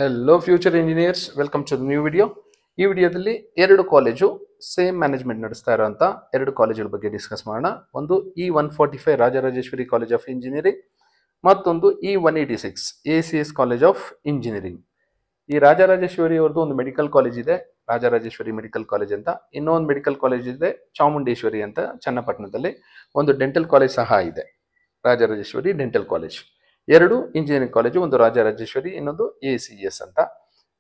Hello future engineers, welcome to the new video. ಈ ವಿಡಿಯೋದಲ್ಲಿ ಎರಡು ಕಾಲೇಜು ಸೇಮ್ ಮ್ಯಾನೇಜ್ಮೆಂಟ್ ನಡೆಸ್ತಾ ಇರುವಂತ ಎರಡು ಕಾಲೇಜುಗಳ ಬಗ್ಗೆ ಡಿಸ್ಕಸ್ ಮಾಡೋಣ. ಒಂದು E145 Rajarajeshwari college of engineering, ಮತ್ತೊಂದು E186 ACS college of engineering. ಈ ರಾಜರಾಜೇಶ್ವರಿ ಅವರದು ಒಂದು ಮೆಡಿಕಲ್ ಕಾಲೇಜ್ ಇದೆ, ರಾಜರಾಜೇಶ್ವರಿ ಮೆಡಿಕಲ್ ಕಾಲೇಜ್ ಅಂತ. ಇನ್ನೊಂದು ಮೆಡಿಕಲ್ ಕಾಲೇಜ್ ಇದೆ ಚಾಮುಂಡೇಶ್ವರಿ ಅಂತ ಚನ್ನಪಟ್ಟಣದಲ್ಲಿ. ಒಂದು ಡೆಂಟಲ್ ಕಾಲೇಜ್ ಸಹ ಇದೆ, ರಾಜರಾಜೇಶ್ವರಿ ಡೆಂಟಲ್ ಕಾಲೇಜ್. ಎರಡು ಇಂಜಿನಿಯರಿಂಗ್ ಕಾಲೇಜು, ಒಂದು ರಾಜರಾಜೇಶ್ವರಿ, ಇನ್ನೊಂದು ACS ಅಂತ.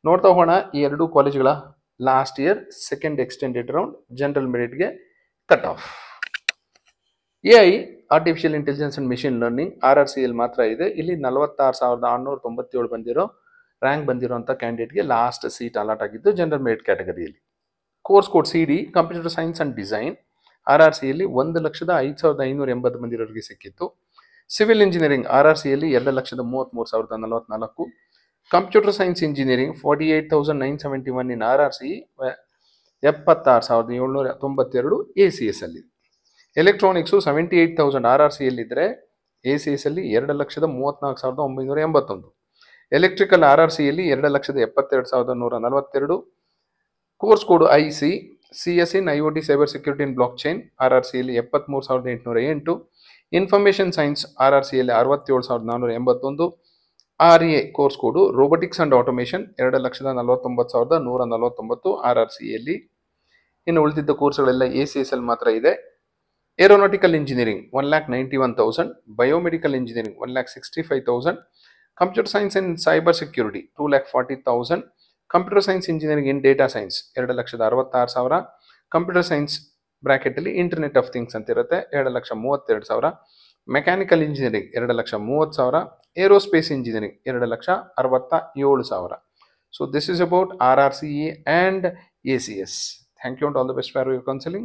ನೋಡ್ತಾ ಹೋಗೋಣ ಈ ಎರಡು ಕಾಲೇಜುಗಳ last year second extended round general ಮೆರಿಟ್ಗೆ cut off. AI artificial intelligence and machine learning RRCL ಮಾತ್ರ ಇದೆ. ಇಲ್ಲಿ 46,697 ಬಂದಿರೋ ರ್ಯಾಂಕ್ ಬಂದಿರೋಂಥ ಕ್ಯಾಂಡಿಡೇಟ್ಗೆ ಲಾಸ್ಟ್ ಸೀಟ್ ಅಲಾಟ್ ಆಗಿದ್ದು ಜನರಲ್ ಮೆರಿಟ್ ಕ್ಯಾಟಗರಿಯಲ್ಲಿ. Course code CD computer science and design RRCಯಲ್ಲಿ 1,05,580 ಬಂದಿರೋರಿಗೆ ಸಿಕ್ಕಿತ್ತು. ಸಿವಿಲ್ ಇಂಜಿನಿಯರಿಂಗ್ RRCಯಲ್ಲಿ 2,33,044. Computer science engineering 48,971 in RRC, 76,792 ACS ಅಲ್ಲಿ. ಎಲೆಕ್ಟ್ರಾನಿಕ್ಸು 78,000 RRCಯಲ್ಲಿದ್ದರೆ ACS ಅಲ್ಲಿ 2,34,981. ಎಲೆಕ್ಟ್ರಿಕಲ್ RRCಯಲ್ಲಿ 2,72,142. Course code IC CS in IoT cyber security in blockchain RRCಯಲ್ಲಿ 73,808. ಇನ್ಫಾರ್ಮೇಷನ್ ಸೈನ್ಸ್ RRCಯಲ್ಲಿ 67,481. REA course code robotics and automation 2,49,149 RRCಯಲ್ಲಿ. ಇನ್ನು ಉಳಿದಿದ್ದ ಕೋರ್ಸ್ಗಳೆಲ್ಲ ACS ಅಲ್ಲಿ ಮಾತ್ರ ಇದೆ. Aeronautical engineering 1,91,000, biomedical engineering 1,65,000, computer science in cyber security 2,40,000, computer science engineering in data science 2,66,000, computer science bracket ಅಲ್ಲಿ ಇಂಟರ್ನೆಟ್ ಆಫ್ ಥಿಂಗ್ಸ್ ಅಂತ ಇರುತ್ತೆ 2,32,000, mechanical engineering 2,30,000, aerospace engineering 2,67,000. So this is about RRCE and ACS. Thank you and all the best for your counseling.